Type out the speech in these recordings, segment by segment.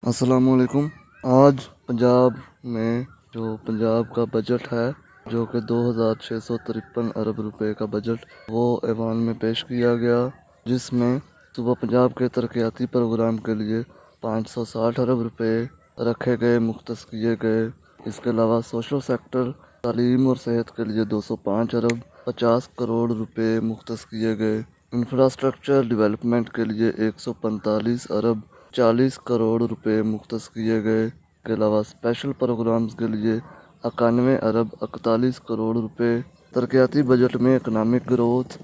अस्सलाम वालेकुम। आज पंजाब में जो पंजाब का बजट है जो कि 2653 अरब रुपए का बजट वो ऐवान में पेश किया गया, जिसमें सुबह पंजाब के तरक्याती प्रोग्राम के लिए 560 अरब रुपए रखे गए, मुख्तस किए गए। इसके अलावा सोशल सेक्टर, तालीम और सेहत के लिए 205 अरब 50 करोड़ रुपए मुख्तस किए गए। इंफ्रास्ट्रक्चर डेवलपमेंट के लिए 145 अरब 40 करोड़ रुपए मुख्तस किए गए। के अलावा स्पेशल प्रोग्राम्स के लिए 91 अरब 41 करोड़ रुपए। तरक्याती बजट में इकनॉमिक ग्रोथ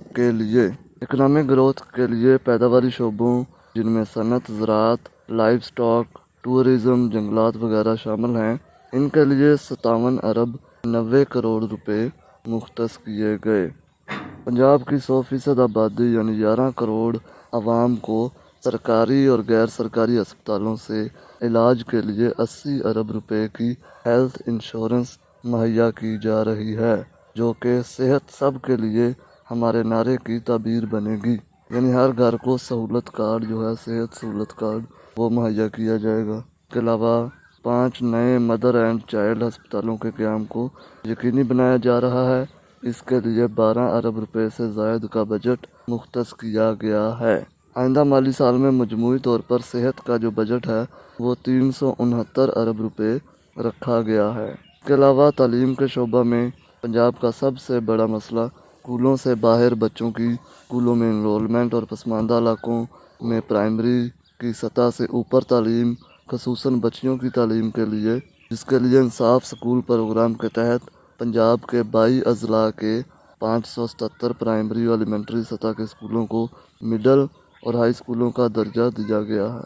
के लिए पैदावारी शोबों जिनमें सनत, ज़राअत, लाइव स्टॉक, टूरिज़म, जंगलात वगैरह शामिल हैं, इनके लिए 57 अरब 90 करोड़ रुपए मुख्तस किए गए। पंजाब की 100% आबादी यानी 11 करोड़ आवाम को सरकारी और गैर सरकारी अस्पतालों से इलाज के लिए 80 अरब रुपए की हेल्थ इंश्योरेंस मुहैया की जा रही है, जो कि सेहत सब के लिए हमारे नारे की ताबीर बनेगी। यानी हर घर को सहूलत कार्ड जो है, सेहत सहूलत कार्ड, वो मुहैया किया जाएगा। इसके अलावा 5 नए मदर एंड चाइल्ड अस्पतालों के क़याम को यकीनी बनाया जा रहा है। इसके लिए 12 अरब रुपए से ज़ायद का बजट मुख्तस किया गया है। आइंदा माली साल में मजमूई तौर पर सेहत का जो बजट है वो 369 अरब रुपए रखा गया है। इसके अलावा तालीम के शोबा में पंजाब का सबसे बड़ा मसला स्कूलों से बाहर बच्चों की स्कूलों में इनरोलमेंट और पसमानदा इलाकों में प्राइमरी की सतह से ऊपर तालीम, खसूसन बच्चियों की तालीम के लिए, जिसके लिए इंसाफ स्कूल प्रोग्राम के तहत पंजाब के 22 अजला के 577 प्राइमरी और एलिमेंट्री सतह के स्कूलों को मिडल और हाई स्कूलों का दर्जा दिया गया है।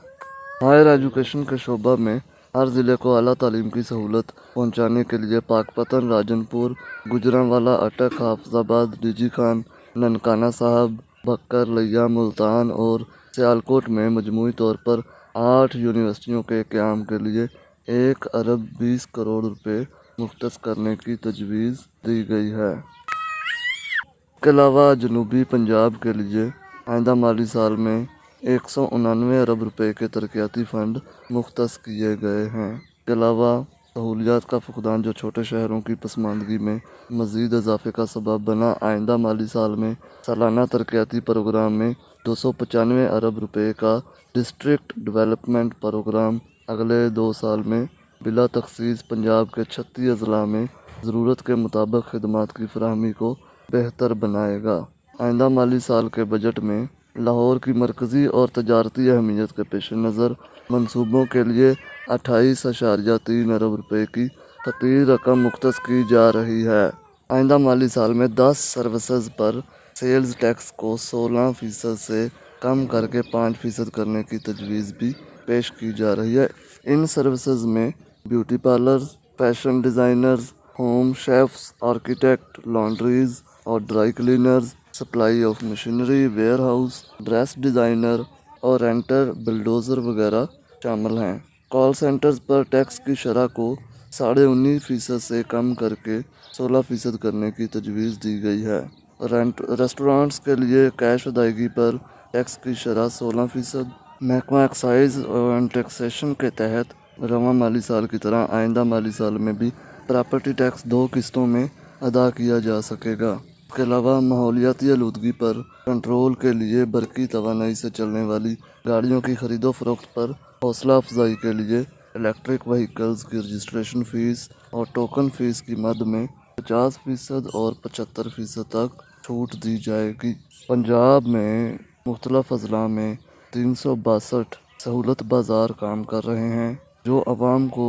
हायर एजुकेशन के शोबा में हर ज़िले को आला तालीम की सहूलत पहुँचाने के लिए पाकपतन, राजनपुर, गुजरांवाला, अटक, हाफजाबाद, डीजी खान, ननकाना साहब, भक्कर, लिया, मुल्तान और सियालकोट में मजमूई तौर पर 8 यूनिवर्सिटियों के क़याम के लिए 1 अरब 20 करोड़ रुपए मुख्तस करने की तजवीज़ दी गई है। इसके अलावा जनूबी पंजाब के लिए आइंदा माली साल में 199 अरब रुपए के तरक्याती फ़ंड मुख्तस किए गए हैं। इसके अलावा सहूलियात का फुकदान जो छोटे शहरों की पसमानदगी में मज़ीद इजाफे का सबब बना, आइंदा माली साल में सालाना तरक्याती प्रोग्राम में 295 अरब रुपए का डिस्ट्रिक्ट डेवलपमेंट प्रोग्राम अगले 2 साल में बिला तखसीस पंजाब के 36 अजला में ज़रूरत के मुताबिक खदमात की फराहमी को बेहतर बनाएगा। आइंदा माली साल के बजट में लाहौर की मरकज़ी और तजारती अहमियत के पेश नज़र मनसूबों के लिए 28.3 अरब रुपए की खतीर रकम मुख्तस की जा रही है। आइंदा माली साल में 10 सर्विसेज पर सेल्स टैक्स को 16% से कम करके 5% करने की तजवीज़ भी पेश की जा रही है। इन सर्विसेज में beauty parlours, fashion designers, home chefs, architect, laundries और dry cleaners, supply of machinery, warehouse, dress designer और रेंटर, बिल्डोज़र वगैरह शामिल हैं। कॉल सेंटर्स पर टैक्स की शरह को 19.5% से कम करके 16% करने की तजवीज़ दी गई है। रेस्टोरेंट्स के लिए कैश अदायगी पर टैक्स की शरह 16%। महकमा एक्साइज एंड टैक्सेशन के तहत रवां माली साल की तरह आइंदा माली साल में भी प्रॉपर्टी टैक्स 2 किस्तों में अदा किया जा सकेगा। इसके अलावा माहौलियाती आलूदगी पर कंट्रोल के लिए बरकी तवानाई से चलने वाली गाड़ियों की खरीदो फरोख्त पर हौसला अफजाई के लिए इलेक्ट्रिक व्हीकल्स की रजिस्ट्रेशन फ़ीस और टोकन फ़ीस की मद में 50% और 75% तक छूट दी जाएगी। पंजाब में मुख्तलिफ अजला में 362 सहूलत बाज़ार काम कर रहे हैं जो आवाम को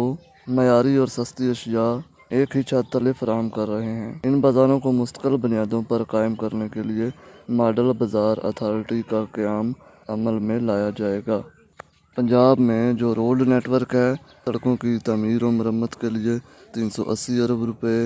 मयारी और सस्ती अशिया एक ही छत तले फराहम कर रहे हैं। इन बाज़ारों को मुस्तकिल बुनियादों पर कायम करने के लिए मॉडल बाज़ार अथॉरिटी का क़याम अमल में लाया जाएगा। पंजाब में जो रोड नेटवर्क है, सड़कों की तमीर और मरम्मत के लिए 380 अरब रुपए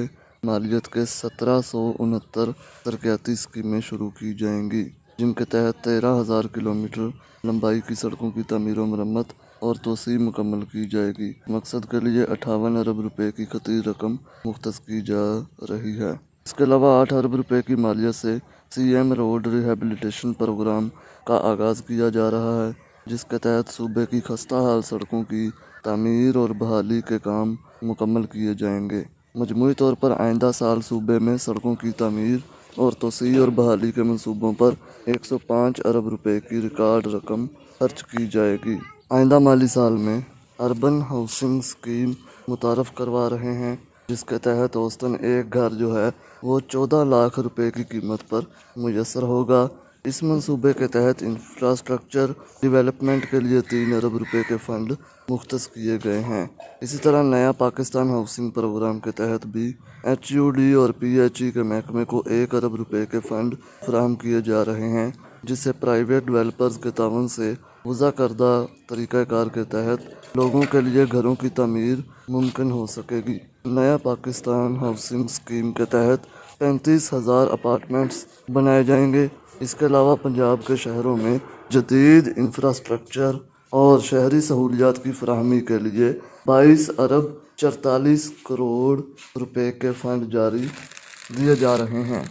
मालियत के 1769 तरक्याती स्कीमें शुरू की जाएंगी, जिनके तहत 13,000 किलोमीटर लंबाई की सड़कों की तमीर और मरम्मत और तोसी मुकम्मल की जाएगी। मकसद के लिए 58 अरब रुपए की खतीर रकम मुख्तस की जा रही है। इसके अलावा 8 अरब रुपए की मालियत से CM रोड रिहेबिलिटेशन प्रोग्राम का आगाज़ किया जा रहा है। جس کے تحت صوبے کی خستہ حال سڑکوں کی تعمیر اور بحالی کے کام مکمل کیے جائیں گے۔ مجموعی طور پر آئندہ سال صوبے میں سڑکوں کی تعمیر اور توسیع اور بحالی کے منصوبوں پر 105 ارب روپے کی ریکارڈ رقم خرچ کی جائے گی۔ آئندہ مالی سال میں اربن ہاؤسنگ اسکیم متعارف کروا رہے ہیں، جس کے تحت اوسطاً ایک گھر جو ہے وہ 14 لاکھ روپے کی قیمت پر میسر ہوگا۔ اس منصوبے کے تحت انفراسٹرکچر ڈیولپمنٹ کے لیے 3 ارب روپے کے فنڈ مختص کیے گئے ہیں۔ اسی طرح نیا پاکستان ہاؤسنگ پروگرام کے تحت بھی HUD اور PHE کے محکمے کو 1 ارب روپے کے فنڈ فراہم کیے جا رہے ہیں، جس سے پرائیویٹ ڈیولپرز کے تعاون سے وضع کردہ طریقہ کار کے تحت لوگوں کے لیے گھروں کی تعمیر ممکن ہو سکے گی۔ نیا پاکستان ہاؤسنگ اسکیم کے تحت 35,000 اپارٹمنٹس بنائے جائیں گے۔ اس کے علاوہ پنجاب کے شہروں میں جدید انفراسٹرکچر اور شہری سہولیات کی فراہمی کے لیے 22 ارب 44 کروڑ روپے کے فنڈ جاری دیے جا رہے ہیں۔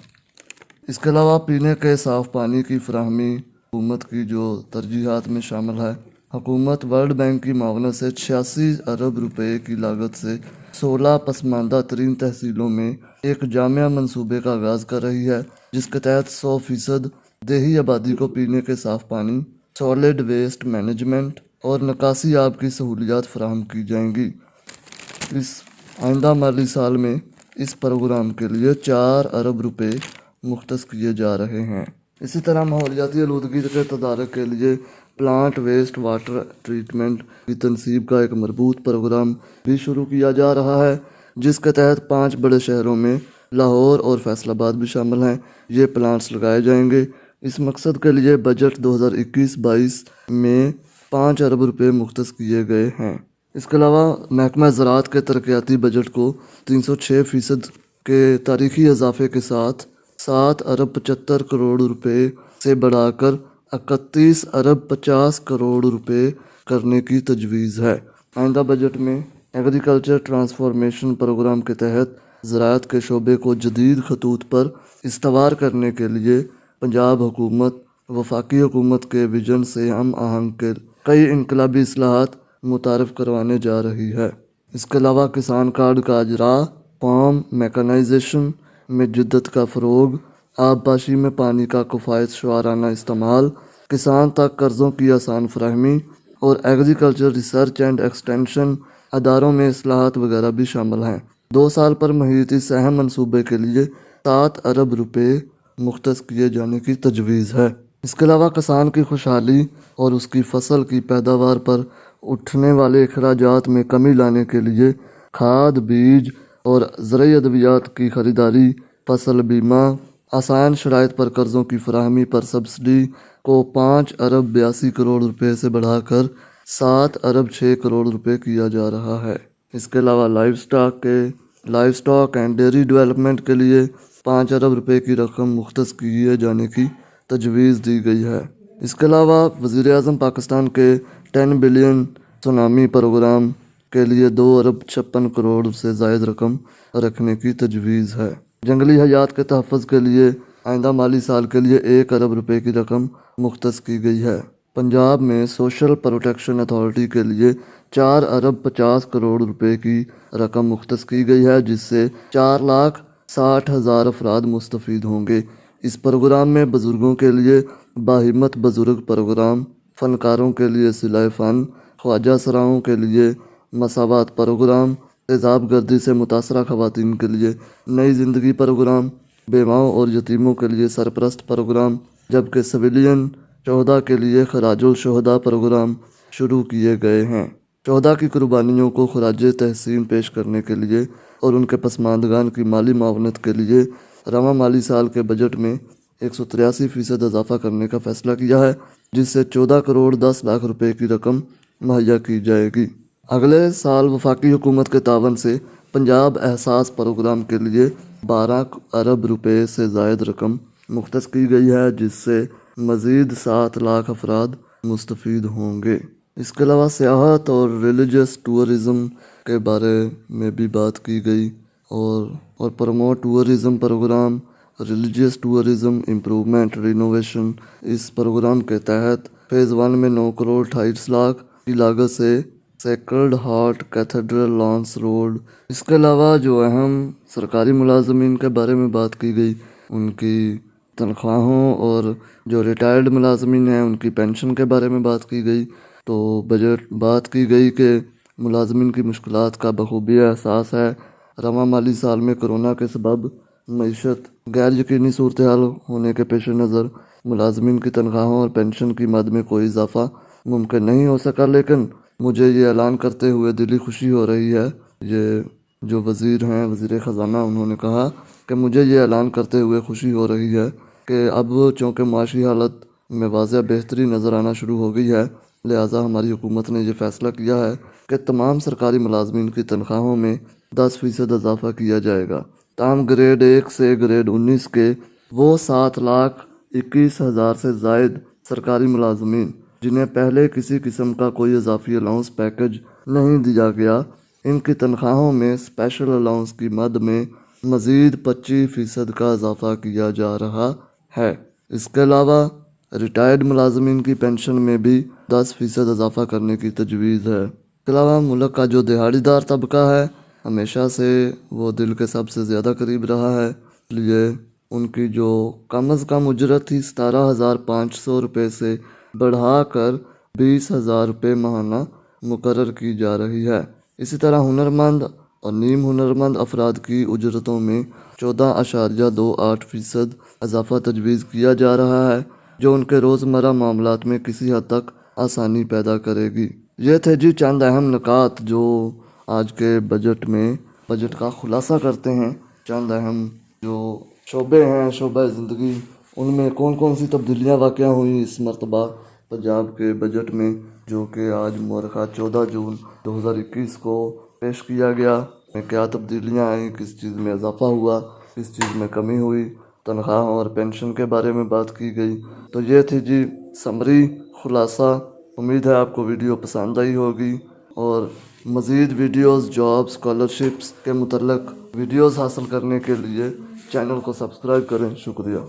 اس کے علاوہ پینے کے صاف پانی کی فراہمی حکومت کی جو ترجیحات میں شامل ہے۔ حکومت ورلڈ بینک کی معاونت سے 86 ارب روپے کی لاگت سے 16 پسماندہ ترین تحصیلوں میں ایک جامع منصوبے کا آغاز کر رہی ہے، جس کے تحت 100% دیہی آبادی کو پینے کے صاف پانی، سالڈ ویسٹ مینجمنٹ اور نکاسی آب کی سہولیات فراہم کی جائیں گی۔ اس آئندہ مالی سال میں اس پروگرام کے لیے 4 ارب روپے مختص کیے جا رہے ہیں۔ اسی طرح ماحولیاتی آلودگی کے تدارک کے لیے پلانٹ ویسٹ واٹر ٹریٹمنٹ کی تنصیب کا ایک مربوط پروگرام بھی شروع کیا جا رہا ہے، جس کے تحت 5 بڑے شہروں میں لاہور اور فیصل آباد بھی شامل ہیں۔ یہ پلانٹس لگائے جائیں گے۔ اس مقصد کے لیے بجٹ 2021-22 میں 5 ارب روپے مختص کیے گئے ہیں۔ اس کے علاوہ محکمہ زراعت کے ترقیاتی بجٹ کو 306% کے تاریخی اضافے کے ساتھ 7 ارب 75 کروڑ روپے سے بڑھا کر 31 ارب 50 کروڑ روپے کرنے کی تجویز ہے۔ آئندہ بجٹ میں ایگریکلچر ٹرانسفارمیشن پروگرام کے تحت زراعت کے شعبے کو جدید خطوط پر استوار کرنے کے لیے پنجاب حکومت وفاقی حکومت کے ویژن سے ہم آہنگ کے کئی انقلابی اصلاحات متعارف کروانے جا رہی ہے۔ اس کے علاوہ کسان کارڈ کا اجرا، فارم میکانائزیشن میں جدت کا فروغ، آب پاشی میں پانی کا کفایت شعارانہ استعمال، کسان تک قرضوں کی آسان فراہمی اور ایگریکلچر ریسرچ اینڈ ایکسٹینشن اداروں میں اصلاحات وغیرہ بھی شامل ہیں۔ 2 سال پر محیطی سہم منصوبے کے لیے 7 ارب روپے مختص کیے جانے کی تجویز ہے۔ اس کے علاوہ کسان کی خوشحالی اور اس کی فصل کی پیداوار پر اٹھنے والے اخراجات میں کمی لانے کے لیے کھاد، بیج اور زرعی ادویات کی خریداری، فصل بیمہ، آسان شرائط پر قرضوں کی فراہمی پر سبسڈی کو 5 ارب 82 کروڑ روپے سے بڑھا کر 7 ارب 6 کروڑ روپے کیا جا رہا ہے۔ اس کے علاوہ life stock and dairy development کے لیے 5 ارب روپے کی رقم مختص کیے جانے کی تجویز دی گئی ہے۔ اس کے علاوہ وزیر اعظم پاکستان کے 10 بلین سونامی پروگرام کے لیے 2 ارب 56 کروڑ سے زائد رقم رکھنے کی تجویز ہے۔ جنگلی حیات کے تحفظ کے لیے آئندہ مالی سال کے لیے 1 ارب روپے کی رقم مختص کی گئی ہے۔ پنجاب میں سوشل پروٹیکشن اتھارٹی کے لیے 4 ارب 50 کروڑ روپے کی رقم مختص کی گئی ہے، جس سے 4,60,000 افراد مستفید ہوں گے۔ اس پروگرام میں بزرگوں کے لیے باہمت بزرگ پروگرام، فنکاروں کے لیے صلہ فن، خواجہ سراؤں کے لیے مساوات پروگرام، تیزاب گردی سے متاثرہ خواتین کے لیے نئی زندگی پروگرام، بیواؤں اور یتیموں کے لیے سرپرست پروگرام، جبکہ سویلین شہداء کے لیے خراج الشہداء پروگرام شروع کیے گئے ہیں۔ شہداء کی قربانیوں کو خراج تحسین پیش کرنے کے لیے اور ان کے پسماندگان کی مالی معاونت کے لیے رواں مالی سال کے بجٹ میں 183% اضافہ کرنے کا فیصلہ کیا ہے، جس سے 14 کروڑ 10 لاکھ روپے کی رقم مہیا کی جائے گی۔ اگلے سال وفاقی حکومت کے تعاون سے پنجاب احساس پروگرام کے لیے 12 ارب روپے سے زائد رقم مختص کی گئی ہے، جس سے مزید 7 لاکھ افراد مستفید ہوں گے۔ اس کے علاوہ سیاحت اور ریلیجس ٹورزم کے بارے میں بھی بات کی گئی اور promote tourism programme, religious tourism improvement renovation. اس پروگرام کے تحت फेज़ 1 में 9 करोड़ 28 लाख की लागत से sacred heart cathedral lawns road. इसके अलावा जो अहम सरकारी मुलाजमीन के बारे में बात की गई, उनकी तनख्वाहों और जो रिटायर्ड मुलाजमीन हैं उनकी पेंशन के बारे में बात की गई। तो बात की गई कि मुलाजमीन की मुश्किलात का बखूबी एहसास है। रवां माली साल में कोरोना के सबब मईशत गैर यकीनी सूरत हाल होने के पेश नज़र मुलाजमीन की तनख्वाहों और पेंशन की मद में कोई इजाफा मुमकिन नहीं हो सका, लेकिन मुझे ये ऐलान करते हुए दिली खुशी हो रही है। ये जो वज़ीर हैं, वज़ीर ख़जाना, उन्होंने कहा कि मुझे ये ऐलान करते हुए खुशी हो रही है कि अब चूँकि माशी हालत में वाज़ह बेहतरी नज़र आना शुरू हो गई है, लिहाजा हमारी हुकूमत ने यह फ़ैसला किया है कि तमाम सरकारी मुलाजमीन की तनख्वाहों में 10% इजाफा किया जाएगा। ताम ग्रेड 1 से ग्रेड 19 के वो 7,21,000 से ज़ायद सरकारी मुलाजमीन जिन्हें पहले किसी किस्म का कोई इजाफी अलाउंस पैकेज नहीं दिया गया, इनकी तनख्वाहों में स्पेशल अलाउंस की मद में मज़ीद 25% का इजाफा किया जा रहा है। इसके अलावा रिटायर्ड मुलाजमीन की पेंशन में भी 10% इजाफा करने की तजवीज़ है। इसके अलावा मुल्क का जो दिहाड़ीदार तबका है, हमेशा से वो दिल के सबसे ज़्यादा करीब रहा है, इसलिए उनकी जो कम अज़ कम उजरत थी 17,500 रुपये से बढ़ाकर 20,000 रुपये माहाना मुकर्रर की जा रही है। इसी तरह हुनरमंद और नीम हुनरमंद अफराद की उजरतों में 14.28% इजाफा तजवीज़ किया जा रहा है, जो उनके रोज़मर्रा मामलात में किसी हद तक आसानी पैदा करेगी। ये थे जी चंद अहम निकात जो आज के बजट का खुलासा करते हैं। चंद अहम जो शोबे हैं, शोबा ज़िंदगी, उनमें कौन कौन सी तब्दीलियाँ वाक़या हुई इस मरतबा पंजाब के बजट में, जो कि आज मुअर्रखा 14 जून 2021 को पेश किया गया। में क्या तब्दीलियाँ आई, किस चीज़ में इजाफा हुआ, किस चीज़ में कमी हुई, तनख्वाह और पेंशन के बारे में बात की गई। तो ये थी जी समरी खुलासा। उम्मीद है आपको वीडियो पसंद आई होगी, और मज़ीद वीडियोस, जॉब, स्कॉलरशिप्स के मुतल्लिक़ वीडियोस हासिल करने के लिए चैनल को सब्सक्राइब करें। शुक्रिया।